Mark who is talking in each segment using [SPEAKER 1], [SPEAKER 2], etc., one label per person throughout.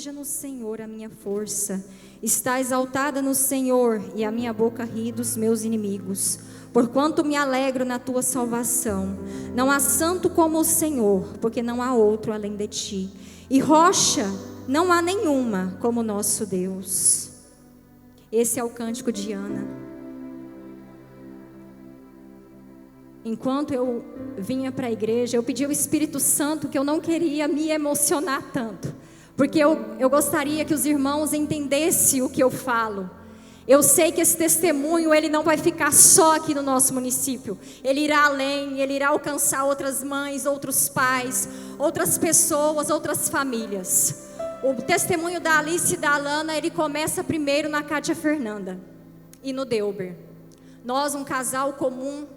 [SPEAKER 1] seja no Senhor a minha força. Está exaltada no Senhor, e a minha boca ri dos meus inimigos. Porquanto me alegro na tua salvação. Não há santo como o Senhor, porque não há outro além de ti. E rocha não há nenhuma como o nosso Deus. Esse é o cântico de Ana. Enquanto eu vinha para a igreja, eu pedi ao Espírito Santo que eu não queria me emocionar tanto, porque eu gostaria que os irmãos entendessem o que eu falo. Eu sei que esse testemunho, ele não vai ficar só aqui no nosso município. Ele irá além, ele irá alcançar outras mães, outros pais, outras pessoas, outras famílias. O testemunho da Alice e da Alana, ele começa primeiro na Cátia Fernanda e no Delber. Nós, um casal comum,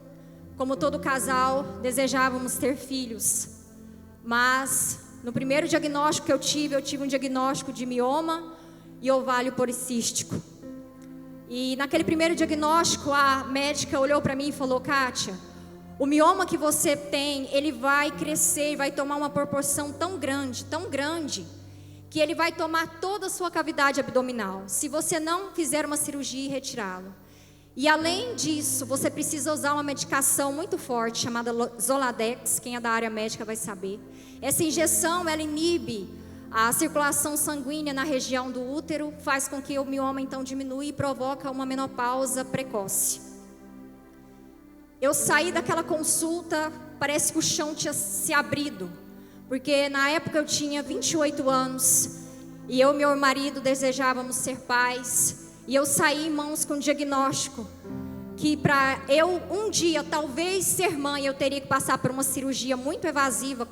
[SPEAKER 1] como todo casal, desejávamos ter filhos. Mas, no primeiro diagnóstico que eu tive um diagnóstico de mioma e ovário policístico. E naquele primeiro diagnóstico, a médica olhou para mim e falou: Kátia, o mioma que você tem, ele vai crescer, vai tomar uma proporção tão grande, que ele vai tomar toda a sua cavidade abdominal, se você não fizer uma cirurgia e retirá-lo. E além disso, você precisa usar uma medicação muito forte, chamada Zoladex, quem é da área médica vai saber. Essa injeção, ela inibe a circulação sanguínea na região do útero, faz com que o mioma então diminua e provoca uma menopausa precoce. Eu saí daquela consulta, parece que o chão tinha se abrido, porque na época eu tinha 28 anos, e eu e meu marido desejávamos ser pais, e eu saí, irmãos, com um diagnóstico, que para eu um dia talvez ser mãe, eu teria que passar por uma cirurgia muito evasiva,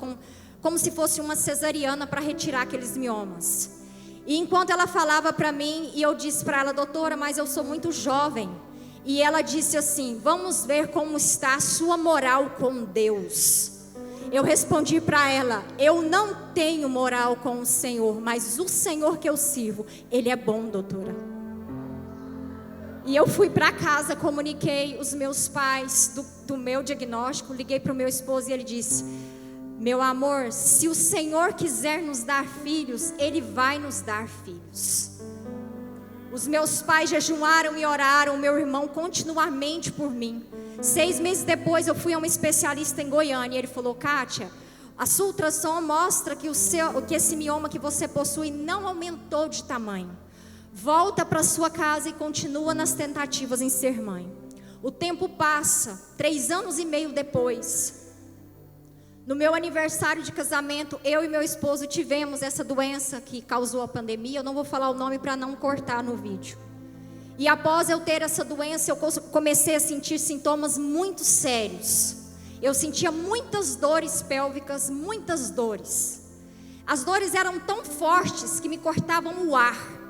[SPEAKER 1] como se fosse uma cesariana para retirar aqueles miomas. E enquanto ela falava para mim, e eu disse para ela: doutora, mas eu sou muito jovem. E ela disse assim: vamos ver como está a sua moral com Deus. Eu respondi para ela: eu não tenho moral com o Senhor, mas o Senhor que eu sirvo, Ele é bom, doutora. E eu fui para casa, comuniquei os meus pais do meu diagnóstico, liguei para o meu esposo e ele disse: meu amor, se o Senhor quiser nos dar filhos, Ele vai nos dar filhos. Os meus pais jejuaram e oraram, meu irmão, continuamente por mim. 6 meses depois eu fui a um especialista em Goiânia e ele falou: Kátia, a sua ultrassom mostra que esse mioma que você possui não aumentou de tamanho. Volta para sua casa e continua nas tentativas em ser mãe. O tempo passa, 3 anos e meio depois, no meu aniversário de casamento, eu e meu esposo tivemos essa doença que causou a pandemia. Eu não vou falar o nome para não cortar no vídeo. E após eu ter essa doença, eu comecei a sentir sintomas muito sérios. Eu sentia muitas dores pélvicas, muitas dores. As dores eram tão fortes que me cortavam o ar.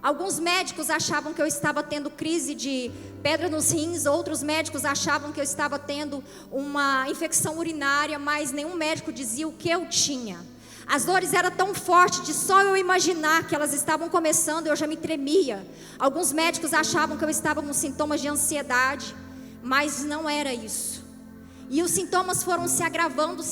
[SPEAKER 1] Alguns médicos achavam que eu estava tendo crise de pedra nos rins, outros médicos achavam que eu estava tendo uma infecção urinária, mas nenhum médico dizia o que eu tinha. As dores eram tão fortes, de só eu imaginar que elas estavam começando, eu já me tremia. Alguns médicos achavam que eu estava com sintomas de ansiedade, mas não era isso. E os sintomas foram se agravando,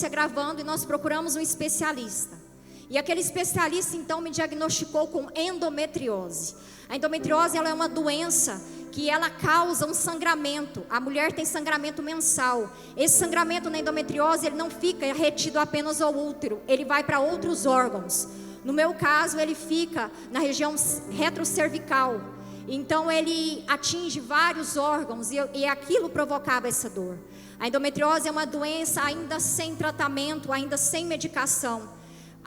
[SPEAKER 1] e nós procuramos um especialista. E aquele especialista então me diagnosticou com endometriose. A endometriose, ela é uma doença que ela causa um sangramento. A mulher tem sangramento mensal. Esse sangramento na endometriose, ele não fica retido apenas ao útero, ele vai para outros órgãos. No meu caso, ele fica na região retrocervical. Então ele atinge vários órgãos e aquilo provocava essa dor. A endometriose é uma doença ainda sem tratamento, ainda sem medicação.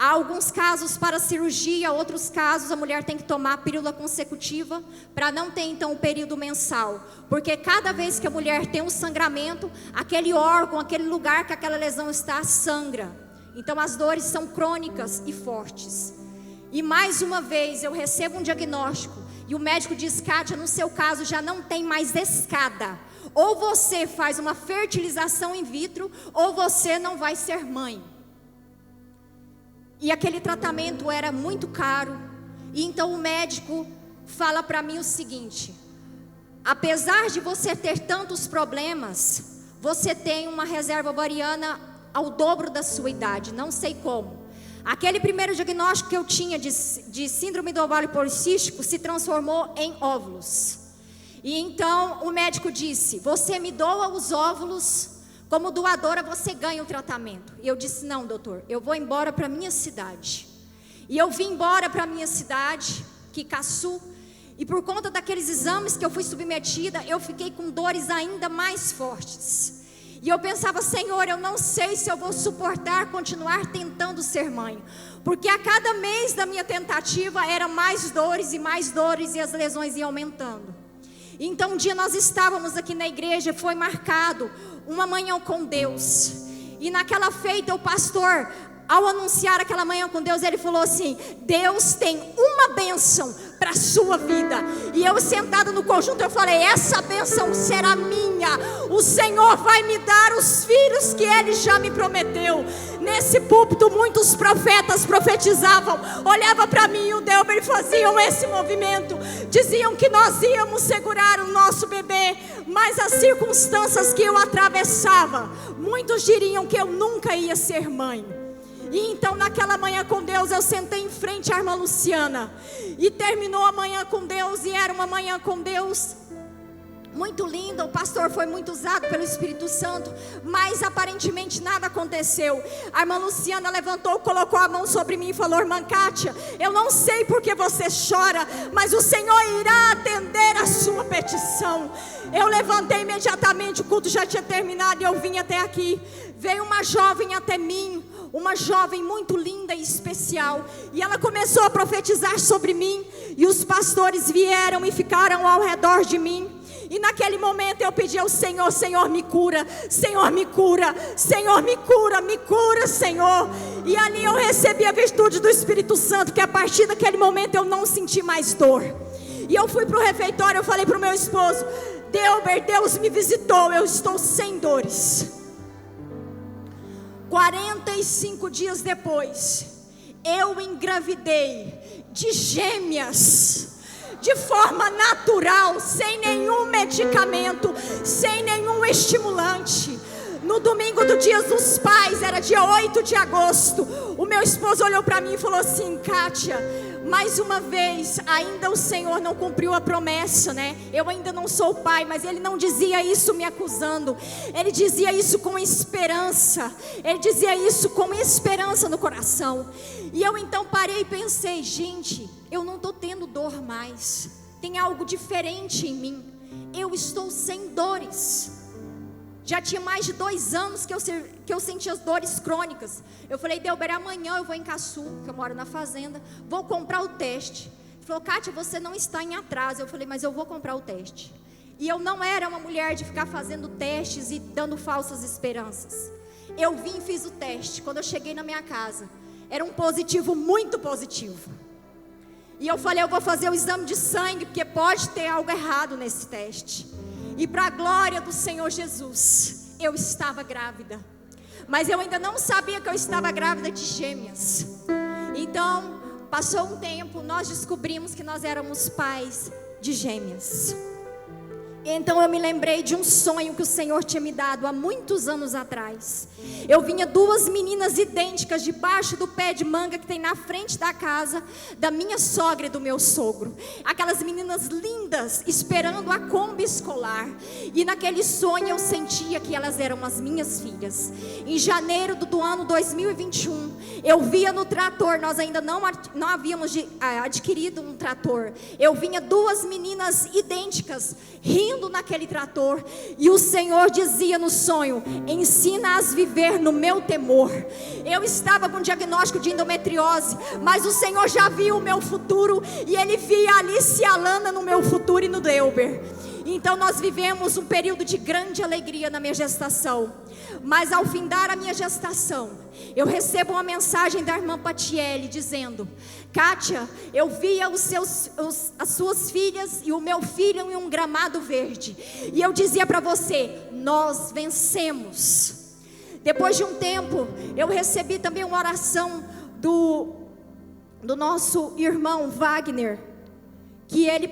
[SPEAKER 1] Há alguns casos para cirurgia, outros casos a mulher tem que tomar a pílula consecutiva para não ter então o período mensal. Porque cada vez que a mulher tem um sangramento, aquele órgão, aquele lugar que aquela lesão está, sangra. Então as dores são crônicas e fortes. E mais uma vez eu recebo um diagnóstico e o médico diz: Kátia, no seu caso já não tem mais escada. Ou você faz uma fertilização in vitro, ou você não vai ser mãe. E aquele tratamento era muito caro. E então o médico fala para mim o seguinte: apesar de você ter tantos problemas, você tem uma reserva ovariana ao dobro da sua idade. Não sei como. Aquele primeiro diagnóstico que eu tinha de síndrome do ovário policístico se transformou em óvulos. E então o médico disse: você me doa os óvulos, como doadora você ganha o tratamento. E eu disse: não, doutor, eu vou embora para minha cidade. E eu vim embora para minha cidade, Quicaçu, e por conta daqueles exames que eu fui submetida, eu fiquei com dores ainda mais fortes. E eu pensava: Senhor, eu não sei se eu vou suportar continuar tentando ser mãe, porque a cada mês da minha tentativa era mais dores e as lesões iam aumentando. Então um dia nós estávamos aqui na igreja, foi marcado uma manhã com Deus, e naquela feita o pastor, ao anunciar aquela manhã com Deus, ele falou assim: Deus tem uma bênção para a sua vida. E eu sentada no conjunto, eu falei: essa bênção será minha. O Senhor vai me dar os filhos que Ele já me prometeu. Nesse púlpito muitos profetas profetizavam, olhava para mim e o Delber e faziam esse movimento, diziam que nós íamos segurar o nosso bebê, mas as circunstâncias que eu atravessava, muitos diriam que eu nunca ia ser mãe. E então naquela manhã com Deus, eu sentei em frente à irmã Luciana, e terminou a manhã com Deus, e era uma manhã com Deus muito linda. O pastor foi muito usado pelo Espírito Santo, mas aparentemente nada aconteceu. A irmã Luciana levantou, colocou a mão sobre mim e falou: irmã Kátia, eu não sei porque você chora, mas o Senhor irá atender a sua petição. Eu levantei imediatamente, o culto já tinha terminado e eu vim até aqui. Veio uma jovem até mim, uma jovem muito linda e especial, e ela começou a profetizar sobre mim, e os pastores vieram e ficaram ao redor de mim. E naquele momento eu pedi ao Senhor: Senhor, me cura, Senhor, me cura, Senhor, me cura, Senhor. E ali eu recebi a virtude do Espírito Santo, que a partir daquele momento eu não senti mais dor. E eu fui para o refeitório, eu falei para o meu esposo: Delber, Deus me visitou, eu estou sem dores. 45 dias depois, eu engravidei de gêmeas, de forma natural, sem nenhum medicamento, sem nenhum estimulante. No domingo do Dia dos Pais, era dia 8 de agosto, o meu esposo olhou para mim e falou assim: Kátia, mais uma vez, ainda o Senhor não cumpriu a promessa, né? Eu ainda não sou pai, mas ele não dizia isso me acusando, ele dizia isso com esperança, ele dizia isso com esperança no coração. E eu então parei e pensei: gente, eu não estou tendo dor mais, tem algo diferente em mim, eu estou sem dores. Já tinha mais de 2 anos que eu sentia as dores crônicas. Eu falei: Delber, amanhã eu vou em Caçu, que eu moro na fazenda, vou comprar o teste. Ele falou: Kátia, você não está em atraso. Eu falei: mas eu vou comprar o teste. E eu não era uma mulher de ficar fazendo testes e dando falsas esperanças. Eu vim e fiz o teste. Quando eu cheguei na minha casa, era um positivo, muito positivo. E eu falei: eu vou fazer o exame de sangue, porque pode ter algo errado nesse teste. E para a glória do Senhor Jesus, eu estava grávida, mas eu ainda não sabia que eu estava grávida de gêmeas. Então, passou um tempo, nós descobrimos que nós éramos pais de gêmeas. Então eu me lembrei de um sonho que o Senhor tinha me dado há muitos anos atrás. Eu vinha 2 meninas idênticas debaixo do pé de manga que tem na frente da casa da minha sogra e do meu sogro. Aquelas meninas lindas, esperando a Kombi escolar. E naquele sonho eu sentia que elas eram as minhas filhas. Em janeiro do ano 2021, eu via no trator, nós ainda não havíamos adquirido um trator. Eu vinha 2 meninas idênticas, rindo naquele trator, e o Senhor dizia no sonho: ensina-as viver no meu temor. Eu estava com diagnóstico de endometriose, mas o Senhor já viu o meu futuro, e Ele via a Alice e a Alana no meu futuro e no Delber. Então nós vivemos um período de grande alegria na minha gestação. Mas ao findar a minha gestação, eu recebo uma mensagem da irmã Patiele dizendo: Kátia, eu via as suas filhas e o meu filho em um gramado verde, e eu dizia para você: nós vencemos. Depois de um tempo, eu recebi também uma oração do nosso irmão Wagner, que ele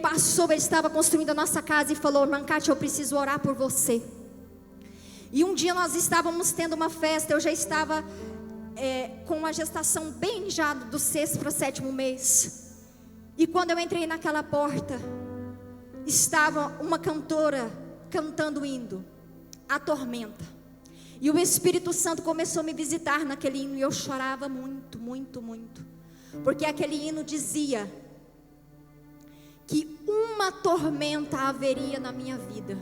[SPEAKER 1] estava construindo a nossa casa e falou: irmã Kátia, eu preciso orar por você. E um dia nós estávamos tendo uma festa, eu já estava com a gestação bem já do 6º para o 7º mês. E quando eu entrei naquela porta, estava uma cantora cantando hino, A Tormenta. E o Espírito Santo começou a me visitar naquele hino, e eu chorava muito, muito, muito. Porque aquele hino dizia que uma tormenta haveria na minha vida.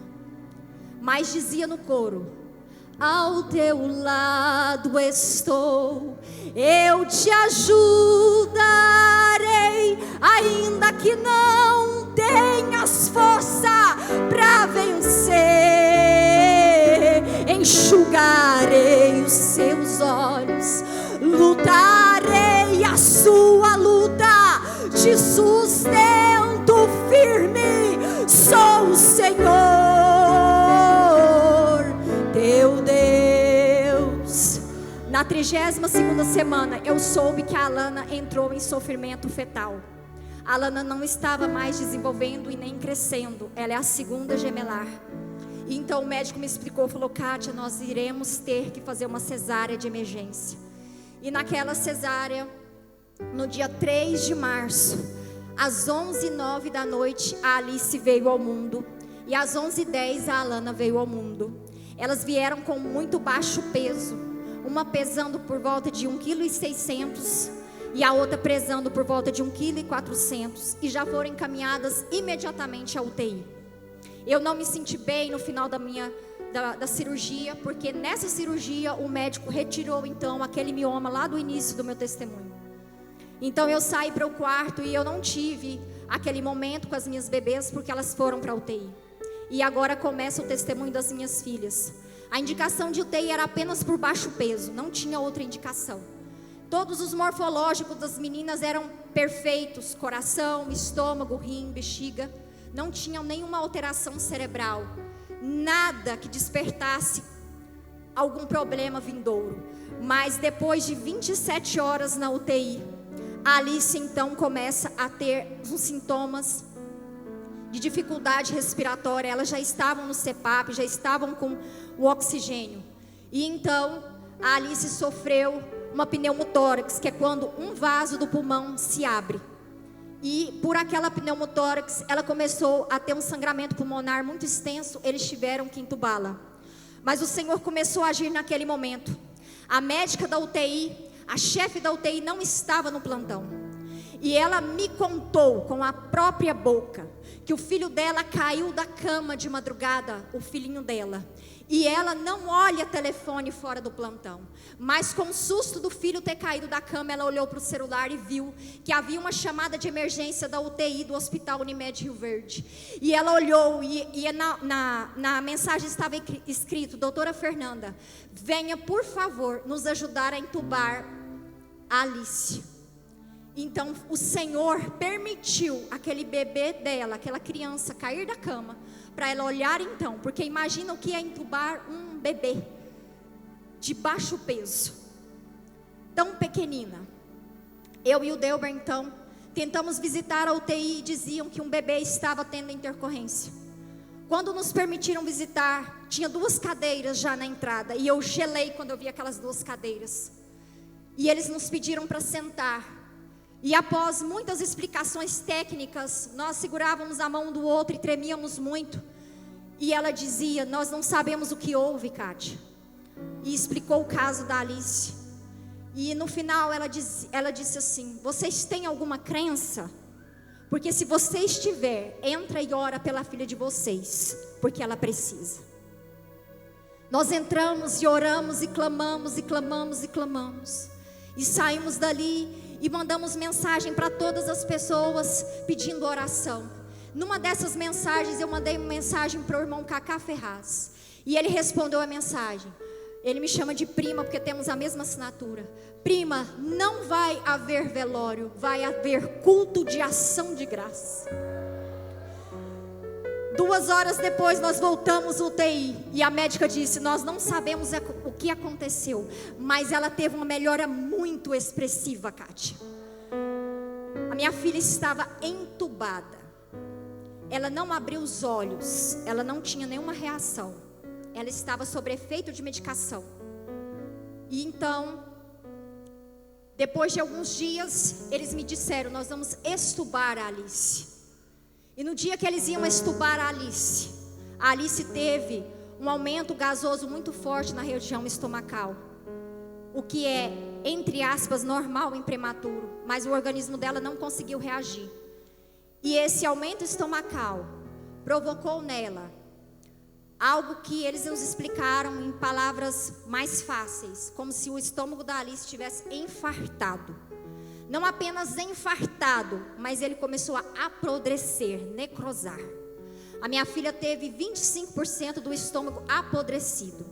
[SPEAKER 1] Mas dizia no coro: ao teu lado estou, eu te ajudarei, ainda que não tenhas força para vencer. Enxugarei os seus olhos, lutarei a sua luta, te sustento firme, sou o Senhor, teu Deus. Na 32ª semana, eu soube que a Alana entrou em sofrimento fetal. A Alana não estava mais desenvolvendo e nem crescendo, ela é a 2ª gemelar. E então o médico me explicou, falou: Kátia, nós iremos ter que fazer uma cesárea de emergência. E naquela cesárea, no dia 3 de março, às 11h09 da noite, a Alice veio ao mundo. E às 11h10 a Alana veio ao mundo. Elas vieram com muito baixo peso, uma pesando por volta de 1,6 kg e a outra pesando por volta de 1,4 kg, e já foram encaminhadas imediatamente à UTI. Eu não me senti bem no final da cirurgia, porque nessa cirurgia o médico retirou então aquele mioma lá do início do meu testemunho. Então eu saí para o quarto e eu não tive aquele momento com as minhas bebês, porque elas foram para a UTI. E agora começa o testemunho das minhas filhas. A indicação de UTI era apenas por baixo peso, não tinha outra indicação. Todos os morfológicos das meninas eram perfeitos: coração, estômago, rim, bexiga. Não tinham nenhuma alteração cerebral, nada que despertasse algum problema vindouro. Mas depois de 27 horas na UTI, a Alice então começa a ter uns sintomas de dificuldade respiratória. Elas já estavam no CPAP, já estavam com o oxigênio. E então a Alice sofreu uma pneumotórax, que é quando um vaso do pulmão se abre. E por aquela pneumotórax, ela começou a ter um sangramento pulmonar muito extenso. Eles tiveram que entubá-la. Mas o Senhor começou a agir naquele momento. A médica da UTI, a chefe da UTI, não estava no plantão. E ela me contou com a própria boca que o filho dela caiu da cama de madrugada, o filhinho dela. E ela não olha telefone fora do plantão. Mas com o susto do filho ter caído da cama, ela olhou para o celular e viu que havia uma chamada de emergência da UTI do Hospital Unimed Rio Verde. E ela olhou e na mensagem estava escrito: doutora Fernanda, venha por favor nos ajudar a entubar a Alice. Então o Senhor permitiu aquele bebê dela, aquela criança, cair da cama, para ela olhar então, porque imagina o que é entubar um bebê de baixo peso, tão pequenina. Eu e o Delber então tentamos visitar a UTI e diziam que um bebê estava tendo intercorrência. Quando nos permitiram visitar, tinha 2 cadeiras já na entrada, e eu gelei quando eu vi aquelas 2 cadeiras. E eles nos pediram para sentar. E após muitas explicações técnicas, nós segurávamos a mão do outro e tremíamos muito. E ela dizia: nós não sabemos o que houve, Kátia. E explicou o caso da Alice. E no final ela disse assim: vocês têm alguma crença? Porque se vocês tiver, entra e ora pela filha de vocês, porque ela precisa. Nós entramos e oramos e clamamos e clamamos e clamamos. E saímos dali e mandamos mensagem para todas as pessoas pedindo oração. Numa dessas mensagens, eu mandei uma mensagem para o irmão Cacá Ferraz. E ele respondeu a mensagem. Ele me chama de prima porque temos a mesma assinatura. Prima, não vai haver velório, vai haver culto de ação de graça. 2 horas depois nós voltamos ao UTI e a médica disse: nós não sabemos o que aconteceu, mas ela teve uma melhora muito expressiva, Kátia. A minha filha estava entubada. Ela não abriu os olhos, ela não tinha nenhuma reação. Ela estava sob efeito de medicação. E então Depois de alguns dias, eles me disseram: nós vamos extubar a Alice. E no dia que eles iam extubar a Alice teve um aumento gasoso muito forte na região estomacal, o que é, entre aspas, normal em prematuro, mas o organismo dela não conseguiu reagir. E esse aumento estomacal provocou nela algo que eles nos explicaram em palavras mais fáceis, como se o estômago da Alice tivesse infartado. Não apenas infartado, mas ele começou a apodrecer, necrosar. A minha filha teve 25% do estômago apodrecido.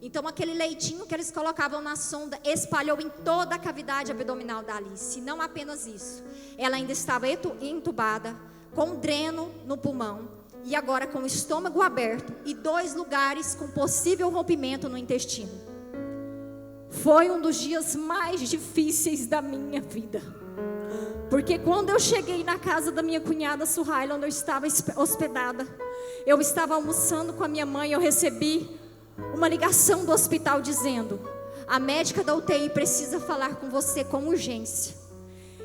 [SPEAKER 1] Então aquele leitinho que eles colocavam na sonda espalhou em toda a cavidade abdominal da Alice. E não apenas isso, ela ainda estava entubada, com dreno no pulmão, e agora com o estômago aberto e 2 lugares com possível rompimento no intestino. Foi um dos dias mais difíceis da minha vida, porque quando eu cheguei na casa da minha cunhada Suhaila, onde eu estava hospedada, eu estava almoçando com a minha mãe, eu recebi uma ligação do hospital dizendo: a médica da UTI precisa falar com você com urgência.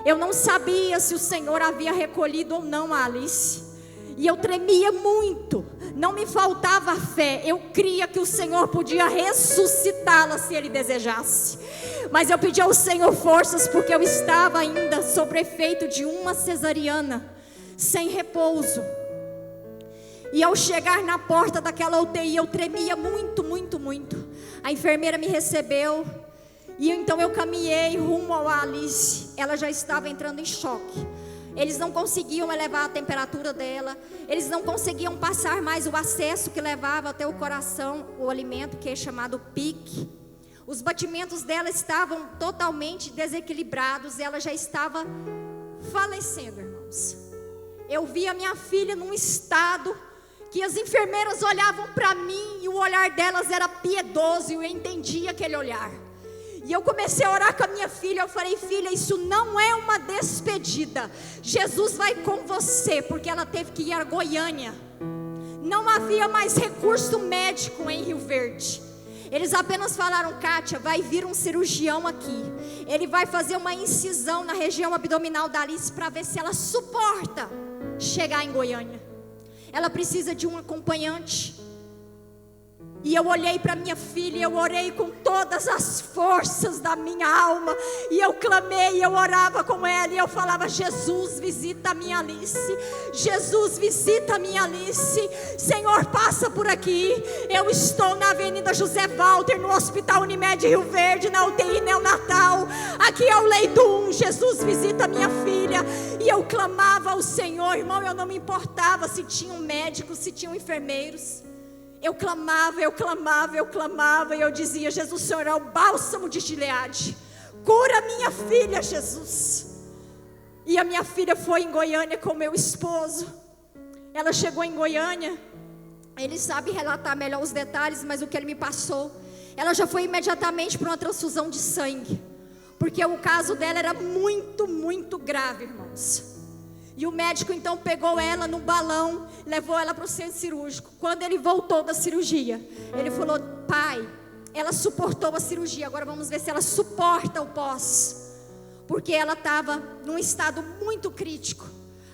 [SPEAKER 1] Eu não sabia se o Senhor havia recolhido ou não a Alice, e eu tremia muito, não me faltava fé, eu cria que o Senhor podia ressuscitá-la se Ele desejasse, mas eu pedi ao Senhor forças, porque eu estava ainda sob efeito de uma cesariana, sem repouso. E ao chegar na porta daquela UTI, eu tremia muito, muito, muito. A enfermeira me recebeu, e então eu caminhei rumo à Alice. Ela já estava entrando em choque. Eles não conseguiam elevar a temperatura dela, eles não conseguiam passar mais o acesso que levava até o coração, o alimento que é chamado pique. Os batimentos dela estavam totalmente desequilibrados, ela já estava falecendo, irmãos. Eu vi a minha filha num estado que as enfermeiras olhavam para mim e o olhar delas era piedoso, e eu entendia aquele olhar. E eu comecei a orar com a minha filha. Eu falei: filha, isso não é uma despedida, Jesus vai com você, porque ela teve que ir a Goiânia. Não havia mais recurso médico em Rio Verde. Eles apenas falaram: Kátia, vai vir um cirurgião aqui, ele vai fazer uma incisão na região abdominal da Alice para ver se ela suporta chegar em Goiânia. Ela precisa de um acompanhante. E eu olhei para minha filha, eu orei com todas as forças da minha alma, e eu clamei, eu orava com ela, e eu falava: Jesus, visita a minha Alice, Jesus, visita a minha Alice, Senhor, passa por aqui. Eu estou na Avenida José Walter, no Hospital Unimed Rio Verde, na UTI neonatal, aqui é o leito 1, Jesus, visita a minha filha. E eu clamava ao Senhor, irmão, eu não me importava se tinham médicos, se tinham enfermeiros. Eu clamava, eu clamava, eu clamava, e eu dizia: Jesus, o Senhor é o bálsamo de Gileade, cura minha filha, Jesus. E a minha filha foi em Goiânia com meu esposo. Ela chegou em Goiânia, ele sabe relatar melhor os detalhes, mas o que ele me passou, ela já foi imediatamente para uma transfusão de sangue, porque o caso dela era muito, muito grave, irmãos. E o médico então pegou ela no balão, levou ela para o centro cirúrgico. Quando ele voltou da cirurgia, ele falou: pai, ela suportou a cirurgia, agora vamos ver se ela suporta o pós. Porque ela estava num estado muito crítico.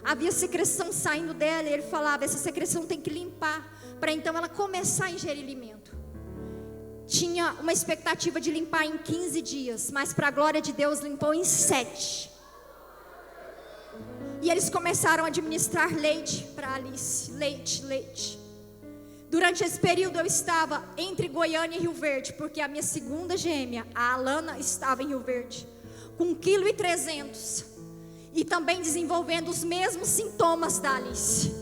[SPEAKER 1] Havia secreção saindo dela, e ele falava: essa secreção tem que limpar, para então ela começar a ingerir alimento. Tinha uma expectativa de limpar em 15 dias, mas para a glória de Deus limpou em 7. E eles começaram a administrar leite para Alice, leite. Durante esse período eu estava entre Goiânia e Rio Verde, porque a minha segunda gêmea, a Alana, estava em Rio Verde, com 1,3 kg, e também desenvolvendo os mesmos sintomas da Alice.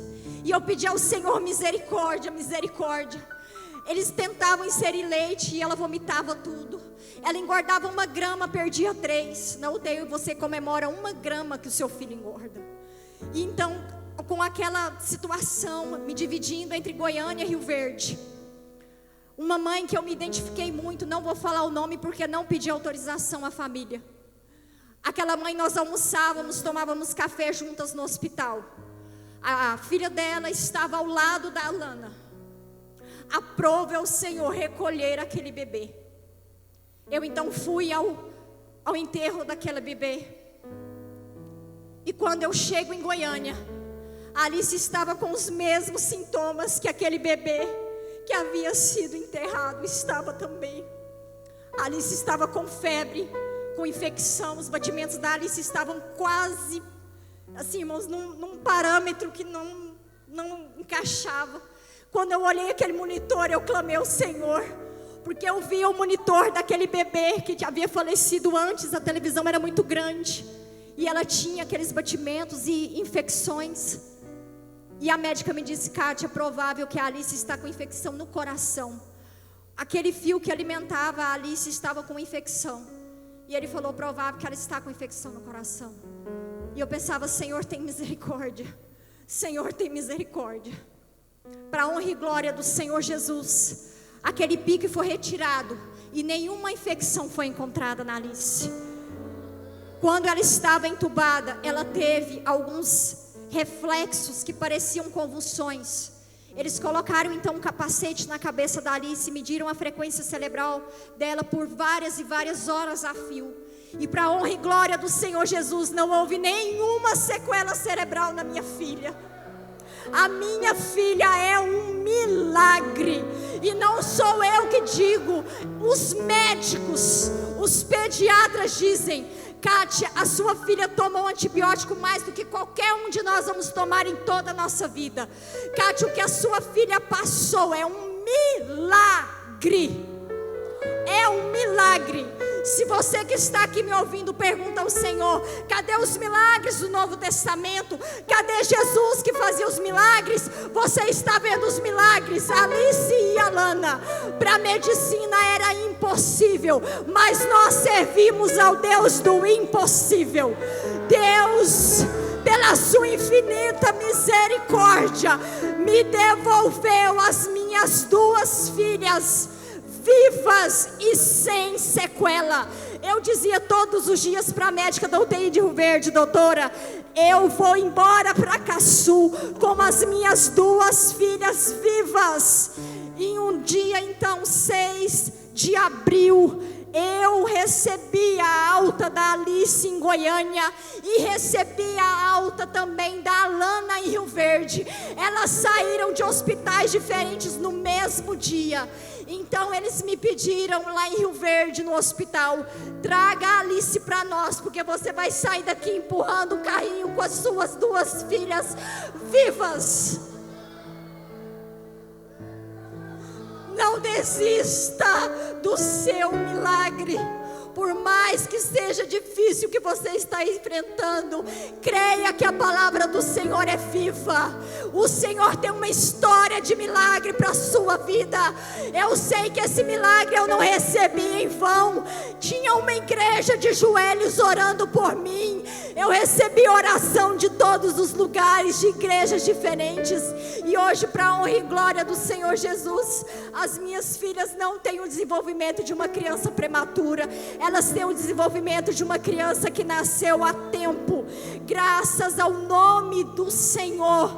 [SPEAKER 1] E eu pedi ao Senhor misericórdia, misericórdia. Eles tentavam inserir leite e ela vomitava tudo. Ela engordava 1 grama, perdia 3. Na UTI você comemora 1 grama que o seu filho engorda. E então, com aquela situação, me dividindo entre Goiânia e Rio Verde, uma mãe que eu me identifiquei muito, não vou falar o nome porque não pedi autorização à família. Aquela mãe, nós almoçávamos, tomávamos café juntas no hospital. A filha dela estava ao lado da Alana. Aprove ao Senhor recolher aquele bebê. Eu então fui ao ao enterro daquele bebê. E quando eu chego em Goiânia, a Alice estava com os mesmos sintomas que aquele bebê que havia sido enterrado estava também. A Alice estava com febre, com infecção. Os batimentos da Alice estavam quase, assim, irmãos, num parâmetro que não encaixava. Quando eu olhei aquele monitor, eu clamei ao Senhor, porque eu vi o monitor daquele bebê que havia falecido antes. A televisão era muito grande e ela tinha aqueles batimentos e infecções. E a médica me disse: Kátia, é provável que a Alice está com infecção no coração. Aquele fio que alimentava a Alice estava com infecção. E ele falou: provável que ela está com infecção no coração. E eu pensava: Senhor, tem misericórdia. Senhor, tem misericórdia. Para a honra e glória do Senhor Jesus, aquele pique foi retirado e nenhuma infecção foi encontrada na Alice. Quando ela estava entubada, ela teve alguns reflexos que pareciam convulsões. Eles colocaram então um capacete na cabeça da Alice, mediram a frequência cerebral dela por várias e várias horas a fio. E para a honra e glória do Senhor Jesus, não houve nenhuma sequela cerebral na minha filha. A minha filha é um milagre. E não sou eu que digo, os médicos, os pediatras dizem: Kátia, a sua filha toma um antibiótico mais do que qualquer um de nós vamos tomar em toda a nossa vida. Kátia, o que a sua filha passou é um milagre. É um milagre. Se você que está aqui me ouvindo pergunta ao Senhor: cadê os milagres do Novo Testamento? Cadê Jesus que fazia os milagres? Você está vendo os milagres. Alice e Alana, para a medicina era impossível, mas nós servimos ao Deus do impossível. Deus, pela sua infinita misericórdia, me devolveu as minhas duas filhas vivas e sem sequela. Eu dizia todos os dias para a médica da UTI de Rio Verde: doutora, eu vou embora para Caçu com as minhas duas filhas vivas. Em um dia então, 6 de abril, eu recebi a alta da Alice em Goiânia e recebi a alta também da Alana em Rio Verde. Elas saíram de hospitais diferentes no mesmo dia. Então eles me pediram lá em Rio Verde, no hospital: traga a Alice para nós, porque você vai sair daqui empurrando o carrinho com as suas duas filhas vivas. Não desista do seu milagre. Por mais que seja difícil o que você está enfrentando, creia que a palavra do Senhor é viva. O Senhor tem uma história de milagre para a sua vida. Eu sei que esse milagre eu não recebi em vão. Tinha uma igreja de joelhos orando por mim. Eu recebi oração de todos os lugares, de igrejas diferentes. E hoje, para a honra e glória do Senhor Jesus, as minhas filhas não têm o desenvolvimento de uma criança prematura. Elas têm o desenvolvimento de uma criança que nasceu a tempo, graças ao nome do Senhor.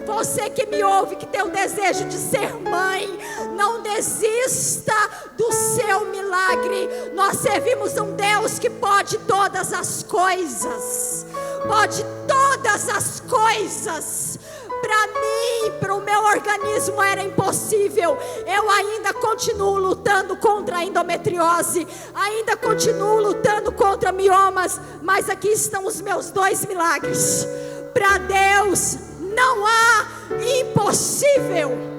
[SPEAKER 1] Você que me ouve, que tem o desejo de ser mãe, não desista do seu milagre. Nós servimos um Deus que pode todas as coisas. Pode todas as coisas. Para mim, para o meu organismo era impossível. Eu ainda continuo lutando contra a endometriose, ainda continuo lutando contra miomas, mas aqui estão os meus 2 milagres. Para Deus não há impossível.